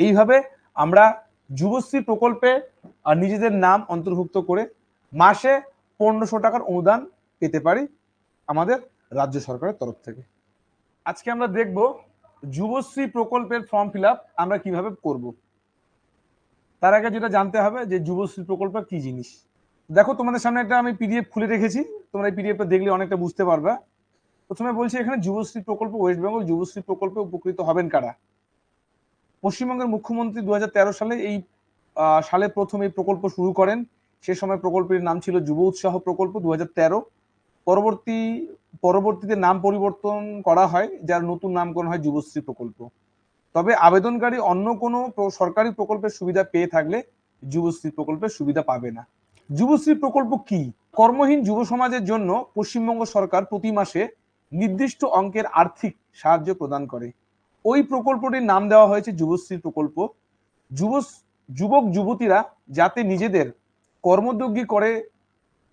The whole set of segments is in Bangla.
এইভাবে আমরা যুবশ্রী প্রকল্পে নিজেদের নাম অন্তর্ভুক্ত করে মাসে 1500 টাকার অনুদান পেতে পারি আমাদের রাজ্য সরকারের তরফ থেকে। আজকে আমরা দেখব যুবশ্রী প্রকল্পের ফর্ম ফিল আপ আমরা কিভাবে করব। তার আগে যেটা জানতে হবে যে যুবশ্রী প্রকল্প কি জিনিস। দেখো তোমাদের সামনে একটা আমি পিডিএফ খুলে রেখেছি, তোমরা এই পিডিএফটা দেখলে অনেকটা বুঝতে পারবে। প্রথমে বলছি এখানে যুবশ্রী প্রকল্প, ওয়েস্ট বেঙ্গল যুবশ্রী প্রকল্পে উপকৃত হবেন কারা। পশ্চিমবঙ্গের মুখ্যমন্ত্রী 2013 সালে এই সালে প্রথম এই প্রকল্প শুরু করেন। সে সময় প্রকল্পের নাম ছিল যুব উৎসাহ প্রকল্প 2013। পরবর্তীতে নাম পরিবর্তন করা হয়, যার নতুন নামকরণ হয় যুবশ্রী প্রকল্প। তবে আবেদনকারী অন্য কোনো সরকারি প্রকল্পের সুবিধা পেয়ে থাকলে যুবশ্রী প্রকল্পের সুবিধা পাবে না। যুবশ্রী প্রকল্প কি? কর্মহীন যুব সমাজের জন্য পশ্চিমবঙ্গ সরকার প্রতি মাসে নির্দিষ্ট অঙ্কের আর্থিক সাহায্য প্রদান করে। ওই প্রকল্পটির নাম দেওয়া হয়েছে যুবশ্রী প্রকল্প। যুবক যুবতীরা যাতে নিজেদের কর্মোদ্যোগী করে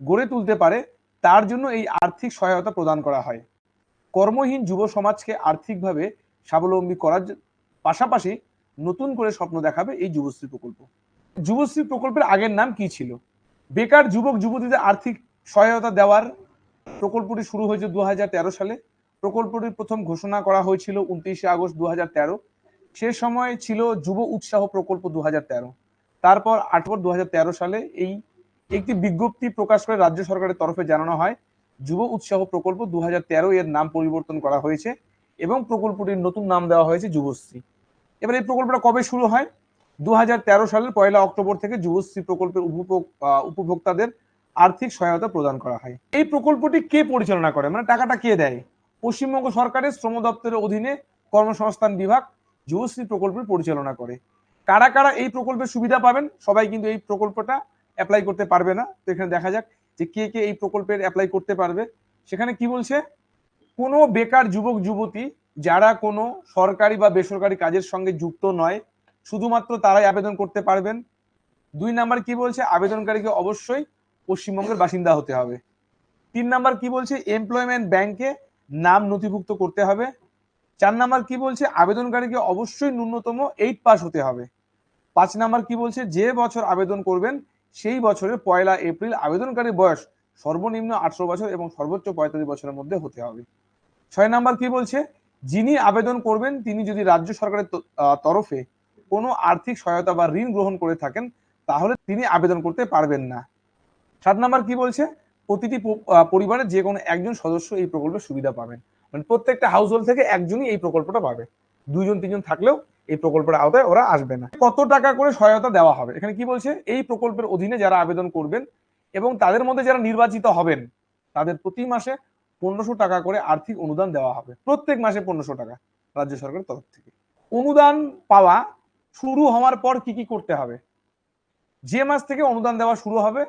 গড়ে তুলতে পারে তার জন্য এই আর্থিক সহায়তা প্রদান করা হয়। কর্মহীন যুব সমাজকে আর্থিকভাবে স্বাবলম্বী করার পাশাপাশি নতুন করে স্বপ্ন দেখাবে এই যুবশ্রী প্রকল্প। যুবশ্রী প্রকল্পের আগের নাম কি ছিল? বেকার যুবক যুবতীদের আর্থিক সহায়তা দেওয়ার প্রকল্পটি শুরু হয়েছে 2013 সালে। প্রকল্পটির প্রথম ঘোষণা করা হয়েছিল 29শে আগস্ট 2013। সে সময় ছিল যুব উৎসাহ প্রকল্প 2013। তারপর 2013 সালে এই একটি বিজ্ঞপ্তি প্রকাশ করে রাজ্য সরকারের তরফে জানানো হয় যুব উৎসাহ প্রকল্প 2013 এর নাম পরিবর্তন করা হয়েছে এবং প্রকল্পটির নতুন নাম দেওয়া হয়েছে যুবশ্রী। এবার এই প্রকল্পটা কবে শুরু হয়? 2013 সালের 1 অক্টোবর থেকে যুবশ্রী প্রকল্পের উপভোক্তাদের আর্থিক সহায়তা প্রদান করা হয়। এই প্রকল্পটি কে পরিচালনা করে, মানে টাকাটা কে দেয়? পশ্চিমবঙ্গ সরকারের শ্রম দপ্তরের অধীনে কর্মসংস্থান বিভাগ যুবশ্রী প্রকল্পের পরিচালনা করে। কারা কারা এই প্রকল্পের সুবিধা পাবেন? সবাই কিন্তু এই প্রকল্পটা অ্যাপ্লাই করতে পারবে না। তো এখানে দেখা যাক যে কে কে এই প্রকল্পের অ্যাপ্লাই করতে পারবে। সেখানে কি বলছে? কোনো বেকার যুবক যুবতী যারা কোনো সরকারি বা বেসরকারি কাজের সঙ্গে যুক্ত নয়, শুধুমাত্র তারাই আবেদন করতে পারবেন। 2 নাম্বার কি বলছে? আবেদনকারীকে অবশ্যই পশ্চিমবঙ্গের বাসিন্দা হতে হবে। 3 নাম্বার কি বলছে? এমপ্লয়মেন্ট ব্যাংকে নাম নথিভুক্ত করতে হবে। 4 নাম্বার কি বলছে? আবেদনকারীকে অবশ্যই ন্যূনতম 8 পাস হতে হবে। 5 নাম্বার কি বলছে? যে বছর আবেদন করবেন সেই বছরের 1 এপ্রিল আবেদনকারীর বয়স সর্বনিম্ন 18 বছর এবং সর্বোচ্চ 45 বছরের মধ্যে হতে হবে। 6 নাম্বার কি বলছে? যিনি আবেদন করবেন তিনি যদি রাজ্য সরকারের তরফে কোনো আর্থিক সহায়তা বা ঋণ গ্রহণ করে থাকেন তাহলে তিনি আবেদন করতে পারবেন না। 7 নাম্বার কি বলছে? প্রতিটি পরিবারের যে কোনো একজন সদস্য এই প্রকল্পের সুবিধা পাবেন। মানে প্রত্যেকটা হাউস হোল্ড থেকে একজনই এই প্রকল্পটা পাবে। 2জন 3জন থাকলেও এই প্রকল্পের আওতায় ওরা আসবে না। কত টাকা করে সহায়তা দেওয়া হবে? এখানে কি বলছে? এই প্রকল্পের অধীনে যারা আবেদন করবেন এবং তাদের মধ্যে যারা নির্বাচিত হবেন তাদের প্রতি মাসে 1500 টাকা করে আর্থিক অনুদান দেওয়া হবে। প্রত্যেক মাসে 1500 টাকা রাজ্য সরকারের তরফ থেকে। অনুদান পাওয়া শুরু হওয়ার পর কি কি করতে হবে? যে মাস থেকে অনুদান দেওয়া শুরু হবে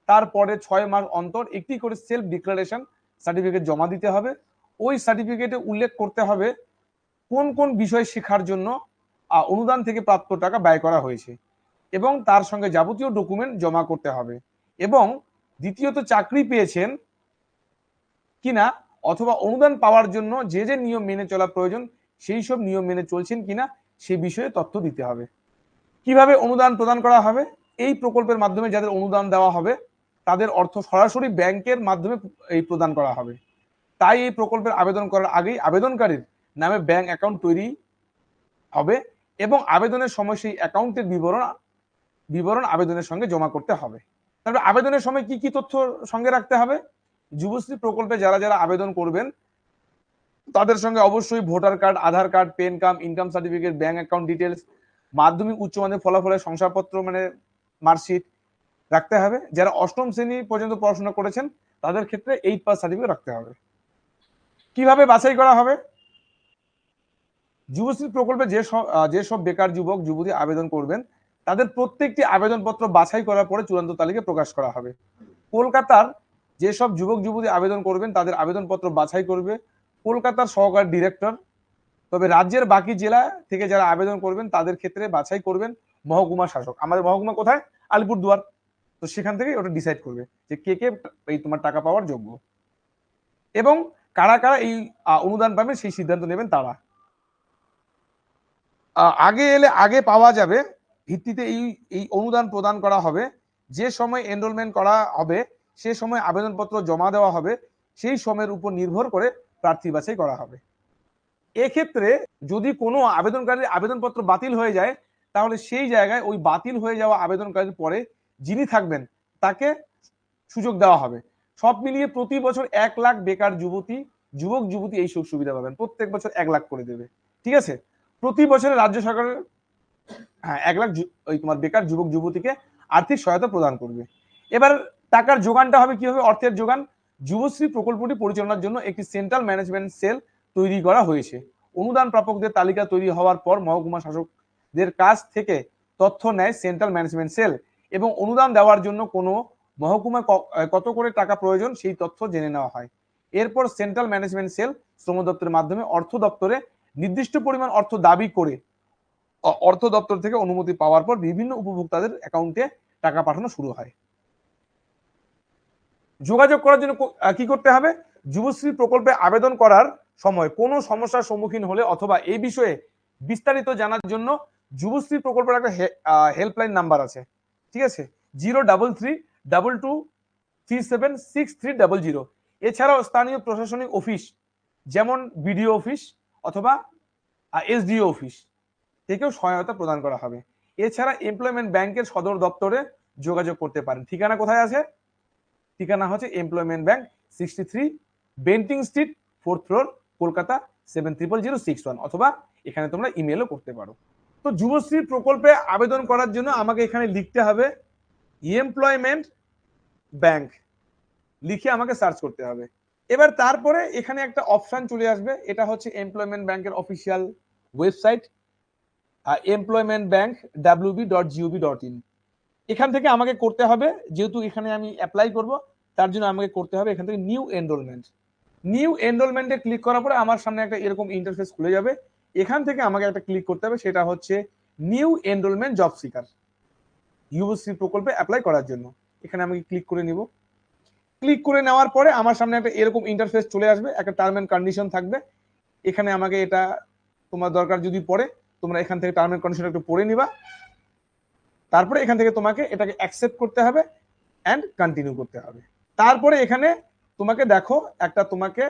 তারপরে 6 মাস অন্তর একটি করে সেলফ ডিক্লারেশন সার্টিফিকেট জমা দিতে হবে। ওই সার্টিফিকেটে উল্লেখ করতে হবে কোন কোন বিষয় শেখার জন্য অনুদান থেকে প্রাপ্ত টাকা ব্যয় করা হয়েছে এবং তার সঙ্গে যাবতীয় ডকুমেন্ট জমা করতে হবে। এবং দ্বিতীয়ত চাকরি পেয়েছেন কিনা অথবা অনুদান পাওয়ার জন্য যে যে নিয়ম মেনে চলা প্রয়োজন সেই সব নিয়ম মেনে চলছেন কিনা সে বিষয়ে তথ্য দিতে হবে। কিভাবে অনুদান প্রদান করা হবে? এই প্রকল্পের মাধ্যমে যাদের অনুদান দেওয়া হবে তাদের অর্থ সরাসরি ব্যাংকের মাধ্যমে এই প্রদান করা হবে। তাই এই প্রকল্পের আবেদন করার আগেই আবেদনকারীর নামে ব্যাংক অ্যাকাউন্ট তৈরি হবে এবং আবেদনের সময় সেই অ্যাকাউন্টের বিবরণ আবেদনের সঙ্গে জমা করতে হবে। তারপরে আবেদনের সময় কি কি তথ্য সঙ্গে রাখতে হবে? যুবশ্রী প্রকল্পে যারা যারা আবেদন করবেন তাদের সঙ্গে অবশ্যই voter card, Aadhaar card, PAN card, income certificate, bank account details, Madhyamik Uchcha মাধ্যমিক ফলাফলের শংসাপত্র মানে মার্কশিট রাখতে হবে। যারা 8ম শ্রেণী পর্যন্ত পড়াশোনা করেছেন তাদের ক্ষেত্রে 8 পাস সার্টিফিকেট রাখতে হবে। কিভাবে বাছাই করা হবে? যুবশ্রী প্রকল্পে যেসব বেকার যুবক যুবতী আবেদন করবেন তাদের প্রত্যেকটি আবেদনপত্র বাছাই করার পরে চূড়ান্ত তালিকা প্রকাশ করা হবে। কলকাতার যেসব যুবক যুবতী আবেদন করবেন তাদের আবেদনপত্র বাছাই করবে কলকাতার সহকারী ডিরেক্টর। তবে রাজ্যের বাকি জেলা থেকে যারা আবেদন করবেন তাদের ক্ষেত্রে বাছাই করবেন মহকুমা শাসক। আমাদের মহকুমা কোথায়? আলিপুরদুয়ার। তো সেখান থেকে ওটা ডিসাইড করবে যে কে কে এই তোমার টাকা পাওয়ার যোগ্য এবং কারা কারা এই অনুদান পাবেন সেই সিদ্ধান্ত নেবেন তারা। আগে এলে আগে পাওয়া যাবে ভিত্তিতে এই এই অনুদান প্রদান করা হবে। যে সময় এনরোলমেন্ট করা হবে সে সময় আবেদনপত্র জমা দেওয়া হবে, সেই সময়ের উপর নির্ভর করে প্রার্থী বাছাই করা হবে। এক্ষেত্রে যদি কোনো আবেদনকারীর আবেদনপত্র বাতিল হয়ে যায়, তাহলে সেই জায়গায় ওই বাতিল হয়ে যাওয়া আবেদনকারীর পরে যিনি থাকবেন তাকে সুযোগ দেওয়া হবে। সব মিলিয়ে প্রতি বছর 1 লাখ বেকার যুবক যুবতী এই সুবিধা পাবেন। প্রত্যেক বছর 1 লাখ করে দেবে, ঠিক আছে। প্রতি বছরে রাজ্য সরকারের 1 লাখ ওই তোমার বেকার যুবক যুবতীকে আর্থিক সহায়তা প্রদান করবে। এবার টাকার যোগানটা হবে কি হবে? অর্থের যোগান। যুবশ্রী প্রকল্পটি পরিচালনার জন্য একটি সেন্ট্রাল ম্যানেজমেন্ট সেল তৈরি করা হয়েছে। অনুদান প্রাপকদের তালিকা তৈরি হওয়ার পর মহকুমা শাসকদের কাছ থেকে তথ্য নেয় সেন্ট্রাল ম্যানেজমেন্ট সেল এবং অনুদান দেওয়ার জন্য কোনো মহকুমা কত করে টাকা প্রয়োজন সেই তথ্য জেনে নেওয়া হয়। এরপর সেন্ট্রাল ম্যানেজমেন্ট সেল শ্রম দপ্তরের মাধ্যমে অর্থ দপ্তরে নির্দিষ্ট পরিমাণ অর্থ দাবি করে অর্থ দপ্তর থেকে অনুমতি পাওয়ার পর বিভিন্ন উপভোক্তাদের অ্যাকাউন্টে টাকা পাঠানো শুরু হয়। যোগাযোগ করার জন্য কি করতে হবে? যুবশ্রী প্রকল্পে আবেদন করার সময় কোনো সমস্যার সম্মুখীন হলে অথবা এই বিষয়ে বিস্তারিত জানার জন্য যুবশ্রী প্রকল্পের একটা হেল্পলাইন নাম্বার আছে, ঠিক আছে, 03322376300। এছাড়াও স্থানীয় প্রশাসনিক অফিস যেমন বিডিও অফিস অথবা এসডিও অফিস থেকেও সহায়তা প্রদান করা হবে। এছাড়া এমপ্লয়মেন্ট ব্যাংকের সদর দপ্তরে যোগাযোগ করতে পারেন। ঠিকানা কোথায় আছে? ঠিকানা হচ্ছে employment bank, 63 Bentinck street, 4th floor, Kolkata 700061, অথবা এখানে তোমরা ইমেলও করতে পারো। তো যুবশ্রী প্রকল্পে আবেদন করার জন্য আমাকে এখানে লিখতে হবে এমপ্লয়মেন্ট ব্যাংক, লিখে আমাকে সার্চ করতে হবে। এবার তারপরে এখানে একটা অপশন চলে আসবে, এটা হচ্ছে এমপ্লয়মেন্ট ব্যাংকের অফিসিয়াল ওয়েবসাইট employmentbank.wb.gov.in। এখান থেকে আমাকে করতে হবে, যেহেতু এখানে আমি অ্যাপ্লাই করব তার জন্য আমাকে করতে হবে এখান থেকে নিউ এনরোলমেন্টে ক্লিক করার পরে আমার সামনে একটা এরকম ইন্টারফেস খুলে যাবে। এখান থেকে আমাকে একটা ক্লিক করতে হবে, সেটা হচ্ছে new enrolment job seeker, Yuvashree প্রকল্পে অ্যাপ্লাই করার জন্য। এখানে আমি ক্লিক করে নিব। ক্লিক করে নেওয়ার পরে আমার সামনে একটা এরকম ইন্টারফেস চলে আসবে, একটা টার্ম এন্ড কন্ডিশন থাকবে। এখানে আমাকে এটা তোমার দরকার যদি পড়ে তোমরা এখান থেকে টার্ম এন্ড কন্ডিশন একটু পড়ে নিবা। তারপরে এখান থেকে তোমাকে এটাকে অ্যাকসেপ্ট করতে হবে এন্ড কন্টিনিউ করতে হবে। তারপরে এখানে তোমাকে দেখো একটা তোমাকে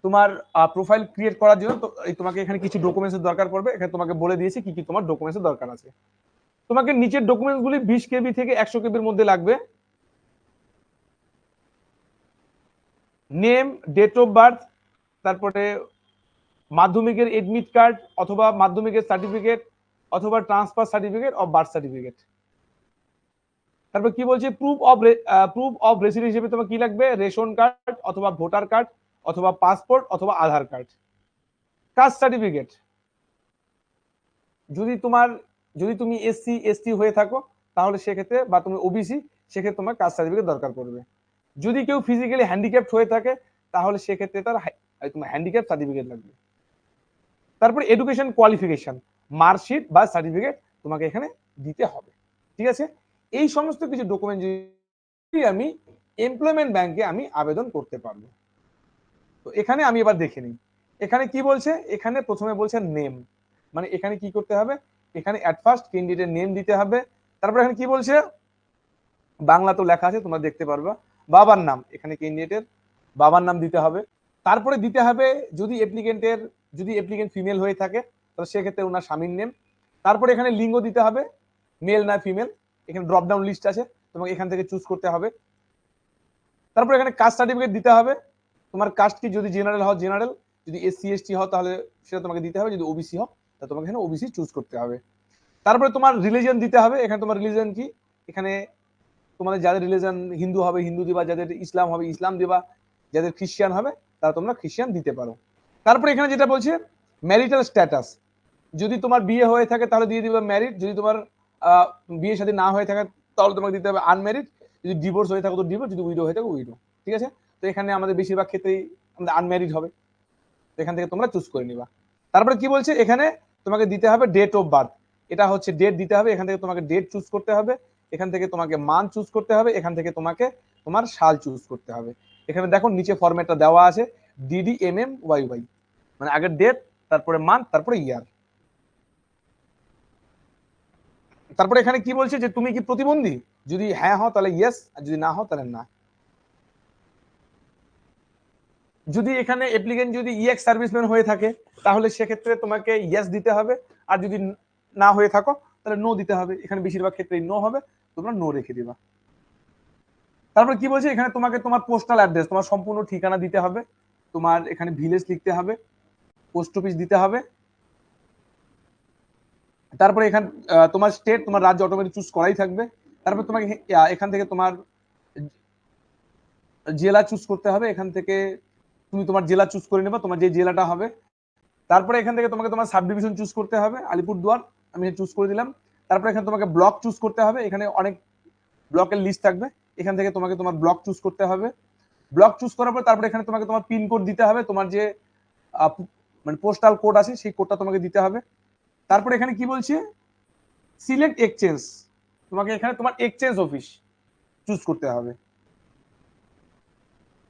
তোমার প্রোফাইল ক্রিয়েট করার জন্য তোমাকে এখানে কিছু ডকুমেন্টসের দরকার পড়বে। এখানে তোমাকে বলে দিয়েছে কি কি তোমার ডকুমেন্টসের দরকার আছে। তোমাকে নিচের ডকুমেন্টসগুলি 20 কেবি থেকে 100 কেবির মধ্যে লাগবে। নেম, ডেট অফ বার্থ, তারপরে মাধ্যমিকের এডমিট কার্ড অথবা মাধ্যমিকের সার্টিফিকেট অথবা transfer certificate of birth certificate. তারপর কি বলছে? প্রুফ অফ রেসিডেন্স হিসেবে তোমার কি লাগবে? রেশন কার্ড অথবা ভোটার কার্ড অথবা পাসপোর্ট অথবা আধার কার্ড। কাস্ট সার্টিফিকেট, যদি তুমি এসসি এসটি হয়ে থাকো তাহলে সেক্ষেত্রে, বা তুমি ওবিসি, সেক্ষেত্রে তোমার কাস্ট সার্টিফিকেট দরকার পড়বে। যদি কেউ ফিজিক্যালি হ্যান্ডিক্যাপ্ট হয়ে থাকে তাহলে সেক্ষেত্রে তার তোমার হ্যান্ডিক্যাপ সার্টিফিকেট লাগবে। তারপরে এডুকেশন কোয়ালিফিকেশন, মার্কশিট বা সার্টিফিকেট তোমাকে এখানে দিতে হবে, ঠিক আছে। এই সমস্ত কিছু ডকুমেন্ট যদি আমি এমপ্লয়মেন্ট ব্যাংকে আমি আবেদন করতে পারবো। তো এখানে আমি এবার দেখে নিই এখানে কি বলছে। এখানে প্রথমে বলছে নেম, মানে এখানে কি করতে হবে? এখানে অ্যাট ফার্স্ট ক্যান্ডিডেটের নেম দিতে হবে। তারপর এখানে কি বলছে? বাংলা তো লেখা আছে তোমরা দেখতে পারবা। বাবার নাম, এখানে ক্যান্ডিডেটের বাবার নাম দিতে হবে। তারপরে দিতে হবে যদি অ্যাপ্লিকেন্ট ফিমেল হয়ে থাকে তাহলে সেক্ষেত্রে ওনার স্বামীর নেম। তারপরে এখানে লিঙ্গ দিতে হবে, মেল না ফিমেল। এখানে ড্রপ ডাউন লিস্ট আছে, তোমাকে এখান থেকে চুজ করতে হবে। তারপর এখানে কাস্ট সার্টিফিকেট দিতে হবে, তোমার কাস্ট কি, যদি জেনারেল হও জেনারেল, যদি এসসি এসটি হও তাহলে সেটা তোমাকে দিতে হবে, যদি ওবিসি হও তাহলে তোমাকে এখানে ওবিসি চুজ করতে হবে। তারপরে তোমার রিলিজিয়ন দিতে হবে, এখানে তোমার রিলিজিয়ন কি, এখানে তোমাদের যাদের রিলিজিয়ন হিন্দু হবে হিন্দু দিবা, যাদের ইসলাম হবে ইসলাম দিবা, যাদের খ্রিস্টান হবে তারা তোমরা খ্রিস্টান দিতে পারো। তারপরে এখানে যেটা বলছে ম্যারিটাল স্ট্যাটাস, যদি তোমার বিয়ে হয়ে থাকে তাহলে দিয়ে দিবে ম্যারিড, যদি তোমার বিয়ে শাদী না হয়ে থাকে তাহলে তোমাকে দিতে হবে আনম্যারিড, যদি ডিভোর্স হয়ে থাকে তো ডিভোর্স, যদি উইডো হয়ে থাকে উইডো, ঠিক আছে। তো এখানে আমাদের বেশিরভাগ ক্ষেত্রেই আমাদের আনম্যারিড হবে, এখান থেকে তোমরা চুজ করে নিবা। তারপরে কি বলছে? এখানে তোমাকে দিতে হবে ডেট অফ বার্থ, এটা হচ্ছে ডেট দিতে হবে, এখান থেকে তোমাকে ডেট চুজ করতে হবে, এখান থেকে তোমাকে মান চুজ করতে হবে, এখান থেকে তোমাকে তোমার সাল চুজ করতে হবে। এখানে দেখো নিচে ফরম্যাটটা দেওয়া আছে DDMMYY, মানে আগের ডেট তারপরে মান্থ, তারপরে ইয়ার। তারপরে এখানে কি বলছে যে তুমি কি প্রতিবন্ধী, যদি হ্যাঁ হও তাহলে ইয়েস, আর যদি না হও তাহলে না। যদি এখানে অ্যাপ্লিকেন্ট যদি ইএক্স সার্ভিসম্যান হয়ে থাকে তাহলে সেক্ষেত্রে তোমাকে ইয়েস দিতে হবে, আর যদি না হয়ে থাকো তাহলে নো দিতে হবে। এখানে বেশিরভাগ ক্ষেত্রে নো হবে, তোমরা নো রেখে দিবা। তারপর কি বলছে এখানে তোমাকে তোমার পোস্টাল অ্যাড্রেস, তোমার সম্পূর্ণ ঠিকানা দিতে হবে, তোমার এখানে ভিলেজ লিখতে হবে, পোস্ট অফিস দিতে হবে। তারপরে এখানে তোমার স্টেট, তোমার রাজ্য অটোমেটিক চুজ করাই থাকবে। তারপর তোমাকে এখান থেকে তোমার জেলা চুজ করতে হবে, এখান থেকে তুমি তোমার জেলা চুজ করে নেবা, তোমার যে জেলাটা হবে। তারপরে এখান থেকে তোমাকে তোমার সাব ডিভিশন চুজ করতে হবে, আলিপুরদুয়ার আমি চুজ করে দিলাম। তারপরে এখানে তোমাকে ব্লক চুজ করতে হবে, এখানে অনেক ব্লকের লিস্ট থাকবে, এখান থেকে তোমাকে তোমার ব্লক চুজ করতে হবে। ব্লক চুজ করার পর তারপরে এখানে তোমাকে তোমার পিন কোড দিতে হবে, তোমার যে মানে পোস্টাল কোড আছে সেই কোডটা তোমাকে দিতে হবে। তারপরে এখানে কি বলছে সিলেক্ট এক্সচেঞ্জ, তোমাকে এখানে তোমার এক্সচেঞ্জ অফিস চুজ করতে হবে।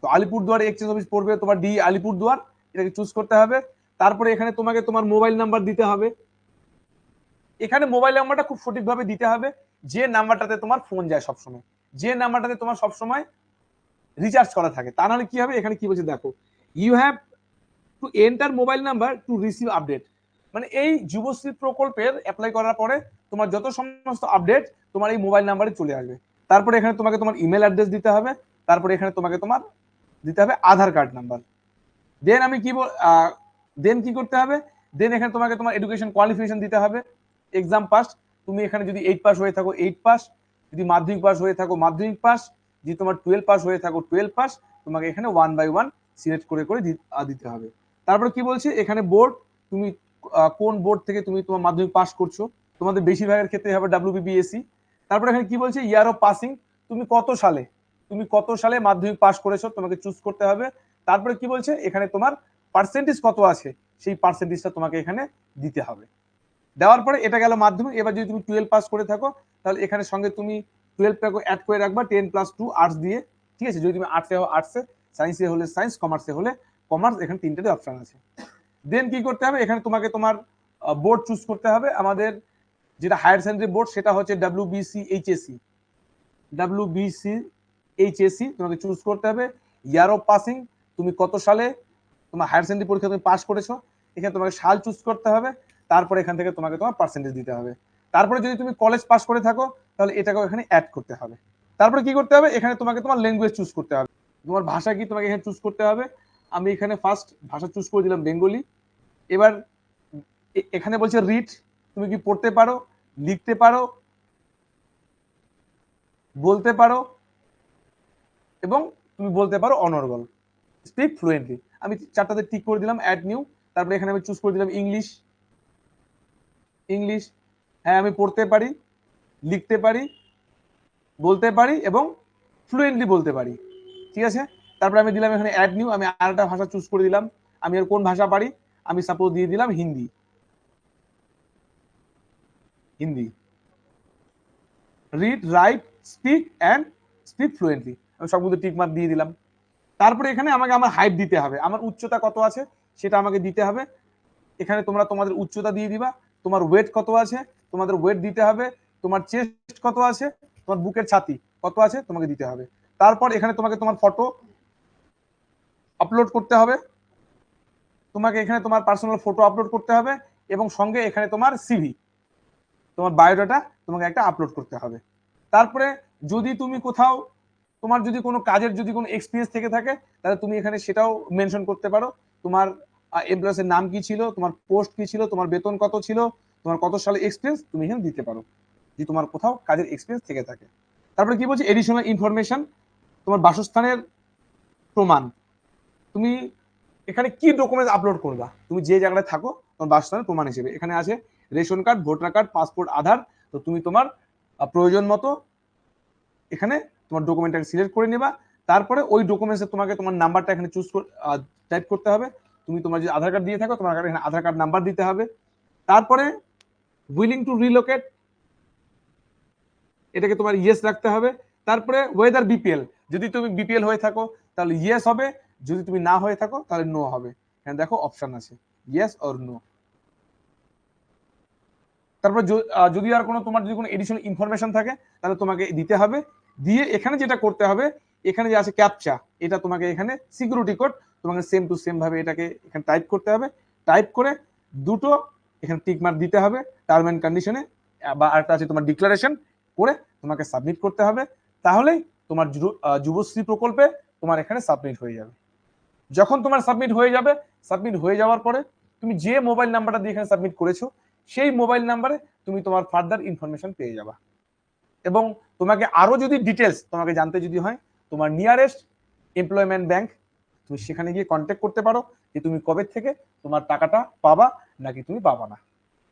তো আলিপুরদুয়ার এক্সচেঞ্জ অফিস পড়বে তোমার ডি আলিপুরদুয়ার, এটাকে চুজ করতে হবে। তারপরে এখানে তোমাকে তোমার মোবাইল নাম্বার দিতে হবে, এখানে মোবাইল নাম্বারটা খুব সঠিকভাবে দিতে হবে, যে নাম্বারটাতে তোমার ফোন যায় সবসময়, যে নাম্বারটাতে তোমার সবসময় রিচার্জ করা থাকে। তা নাহলে কি হবে, এখানে কি বলছে দেখো, you have to enter mobile number to receive update. মানে এই যুবশ্রী প্রকল্পের অ্যাপ্লাই করার পরে তোমার যত সমস্ত আপডেট তোমার এই মোবাইল নাম্বারে চলে আসবে। তারপরে এখানে তোমাকে তোমার ইমেল অ্যাড্রেস দিতে হবে, তারপরে এখানে তোমাকে তোমার দিতে হবে আধার কার্ড নাম্বার। দেন আমি কি দেন কি করতে হবে, দেন এখানে তোমাকে তোমার এডুকেশন কোয়ালিফিকেশন দিতে হবে, এক্সাম পাস, তুমি এখানে যদি 8 পাস হয়ে থাকো 8 পাস, যদি মাধ্যমিক পাস হয়ে থাকো মাধ্যমিক পাস, যদি তোমার 12 পাস হয়ে থাকো 12 পাস, তোমাকে এখানে 1 বাই 1 সিলেক্ট করে করে দিতে হবে। তারপরে কি বলছে এখানে বোর্ড, তুমি কোন বোর্ড থেকে তুমি তোমার মাধ্যমিক পাস করছো, তোমাদের বেশিরভাগের ক্ষেত্রে হবে ডাব্লিউবিপিএসসি। তারপরে এখানে কি বলছে ইয়ার অফ পাসিং, তুমি কত সালে মাধ্যমিক পাস করেছো তোমাকে চুজ করতে হবে। তারপরে কি বলছে এখানে তোমার পার্সেন্টেজ কত আছে সেই পার্সেন্টেজটা তোমাকে এখানে দিতে হবে। দেওয়ার পরে এটা গেল মাধ্যমিক। এবার যদি তুমি 12 পাস করে থাকো তাহলে এখানে সঙ্গে তুমি 12টাকে অ্যাড করে রাখবা 10+2 আর্টস দিয়ে, ঠিক আছে। যদি তুমি আর্টসে হও আর্টসে, সায়েন্সে হলে সায়েন্স, কমার্সে হলে কমার্স, এখানে তিনটাতে অপশন আছে। দেন কি করতে হবে এখানে তোমাকে তোমার বোর্ড চুজ করতে হবে। আমাদের যেটা হায়ার সেকেন্ডারি বোর্ড সেটা হচ্ছে ডাব্লিউবিসিএইচএসসি তোমাকে চুজ করতে হবে। ইয়ার অফ পাসিং, তুমি কত সালে তোমার হায়ার সেকেন্ডারি পরীক্ষা তুমি পাস করেছো, এখানে তোমাকে সাল চুজ করতে হবে। তারপরে এখান থেকে তোমাকে তোমার পার্সেন্টেজ দিতে হবে। তারপরে যদি তুমি কলেজ পাস করে থাকো তাহলে এটাকেও এখানে অ্যাড করতে হবে। তারপরে কি করতে হবে এখানে তোমাকে তোমার ল্যাঙ্গুয়েজ চুজ করতে হবে, তোমার ভাষা কি তোমাকে এখানে চুজ করতে হবে। আমি এখানে ফার্স্ট ভাষা চুজ করে দিলাম বেঙ্গলি। এবার এখানে বলছে রিড, তুমি কি পড়তে পারো, লিখতে পারো, বলতে পারো, এবং তুমি বলতে পারো অনর্গল। স্পিক ফ্লুয়েন্টলি, আমি চারটাতে টিক করে দিলাম অ্যাড নিউ। তারপরে এখানে আমি চুজ করে দিলাম ইংলিশ। হ্যাঁ আমি পড়তে পারি, লিখতে পারি, বলতে পারি এবং ফ্লুয়েন্টলি বলতে পারি, ঠিক আছে। তারপরে আমি দিলাম এখানে অ্যাড নিউ, আমি আরেকটা ভাষা চুজ করে দিলাম। আমি আর কোন ভাষা পারি, আমি সাপোজ দিয়ে দিলাম Hindi. Read, right, speak and speak fluently, আমি সবগুলো টিক মার্ক দিয়ে দিলাম। তারপরে এখানে আমাকে আমার হাইট দিতে হবে, আমার উচ্চতা কত আছে সেটা আমাকে দিতে হবে। এখানে তোমরা তোমাদের উচ্চতা দিয়ে দিবা, তোমার ওয়েট কত আছে তোমাদের ওয়েট দিতে হবে, তোমার চেস্ট কত আছে, তোমার বুকের ছাতি কত আছে তোমাকে দিতে হবে। তারপর এখানে তোমাকে তোমার ফটো আপলোড করতে হবে, তোমাকে এখানে তোমার পার্সোনাল ফটো আপলোড করতে হবে, এবং সঙ্গে এখানে তোমার সিভি, তোমার বায়োডাটা তোমাকে একটা আপলোড করতে হবে। তারপরে যদি তুমি কোথাও তোমার যদি কোনো কাজের যদি কোনো এক্সপিরিয়েন্স থেকে থাকে তাহলে তুমি এখানে সেটাও মেনশন করতে পারো। তোমার এমপ্লয়ার্সের নাম কি ছিল, তোমার পোস্ট কি ছিল, তোমার বেতন কত ছিল, তোমার কত সালে এক্সপিরিয়েন্স তুমি এখানে দিতে পারো যদি তোমার কোথাও কাজের এক্সপিরিয়েন্স থেকে থাকে। তারপরে কি বলছে এডিশনাল ইনফরমেশন, তোমার বাসস্থানের প্রমাণ, তুমি এখানে কি ডকুমেন্টস আপলোড করবা, তুমি যে জায়গায় থাকো তোমার বাসস্থানের প্রমাণ হিসেবে এখানে আছে ration card, voter card, passport, Aadhaar. তো তুমি তোমার প্রয়োজন মতো এখানে তোমার ডকুমেন্টটাকে সিলেক্ট করে নেবা। তারপরে ওই ডকুমেন্টসে তোমাকে তোমার নাম্বারটা এখানে চুজ টাইপ করতে হবে। তুমি তোমার যদি আধার কার্ড দিয়ে থাকো তোমার এখানে আধার কার্ড নাম্বার দিতে হবে। তারপরে উইলিং টু রিলোকেট, এটাকে তোমার ইয়েস রাখতে হবে। তারপরে ওয়েদার বিপিএল, যদি তুমি বিপিএল হয়ে থাকো তাহলে ইয়েস হবে, যদি তুমি না হয়ে থাকো তাহলে নো হবে। এখানে দেখো অপশন আছে ইয়েস অর নো। তারপর যদি আর কোনো তোমার যদি কোনো এডিশনাল ইনফরমেশন থাকে তাহলে তোমাকে দিতে হবে। দিয়ে এখানে যেটা করতে হবে, এখানে যে আছে ক্যাপচা, এটা তোমাকে এখানে সিকিউরিটি কোড তোমাকে সেম টু সেম ভাবে এটাকে এখানে টাইপ করতে হবে। টাইপ করে দুটো এখানে টিক মার্ক দিতে হবে টার্ম এন্ড কন্ডিশনে, বা আরেকটা আছে তোমার ডিক্লারেশন করে তোমাকে সাবমিট করতে হবে। তাহলেই তোমার যুবশ্রী প্রকল্পে তোমার এখানে সাবমিট হয়ে যাবে। যখন তোমার সাবমিট হয়ে যাবে, সাবমিট হয়ে যাওয়ার পরে তুমি যে মোবাইল নাম্বারটা দিয়ে এখানে সাবমিট করেছো সেই মোবাইল নাম্বারে তুমি তোমার ফার্দার ইনফরমেশন পেয়ে যাবা। এবং তোমাকে আরো যদি ডিটেলস তোমাকে জানতে যদি হয়, তোমার নিয়ারেস্ট এমপ্লয়মেন্ট ব্যাংক তুমি সেখানে গিয়ে কন্ট্যাক্ট করতে পারো যে তুমি কবে থেকে তোমার টাকাটা পাবা নাকি তুমি পাবা না।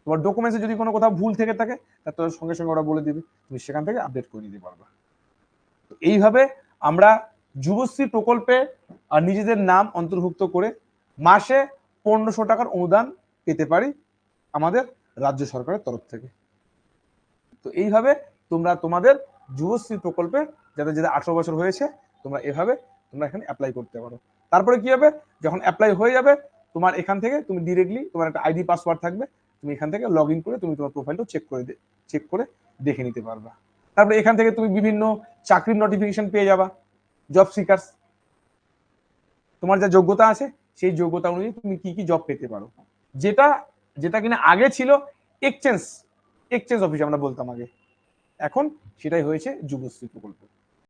তোমার ডকুমেন্টসে যদি কোনো কোথাও ভুল থেকে থাকে তাহলে সঙ্গে সঙ্গে ওরা বলে দিবে, তুমি সেখান থেকে আপডেট করে দিতে পারবা। তো এইভাবে আমরা যুবশ্রী প্রকল্পে নিজেদের নাম অন্তর্ভুক্ত করে মাসে 1500 টাকার অনুদান পেতে পারি আমাদের রাজ্য সরকারের তরফ থেকে। তো এইভাবে তোমরা তোমাদের যুবশ্রী প্রকল্পে যাদের যাদের 18 বছর হয়েছে তোমরা এভাবে তোমরা এখানে অ্যাপ্লাই করতে পারো। তারপরে কি হবে, যখন অ্যাপ্লাই হয়ে যাবে তোমার এখান থেকে তুমি ডিরেক্টলি তোমার একটা আইডি পাসওয়ার্ড থাকবে, তুমি এখান থেকে লগ ইন করে তুমি তোমার প্রোফাইলটা চেক করে দেখে নিতে পারবা। তারপরে এখান থেকে তুমি বিভিন্ন চাকরির নোটিফিকেশন পেয়ে যাবা, জব সিকার্স, তোমার যা যোগ্যতা আছে সেই যোগ্যতা অনুযায়ী তুমি কি কি জব পেতে পারো। যেটা যেটা কিনা আগে ছিল এক্সচেঞ্জ অফিস আমরা বলতাম আগে, এখন সেটাই হয়েছে যুবশ্রী প্রকল্প।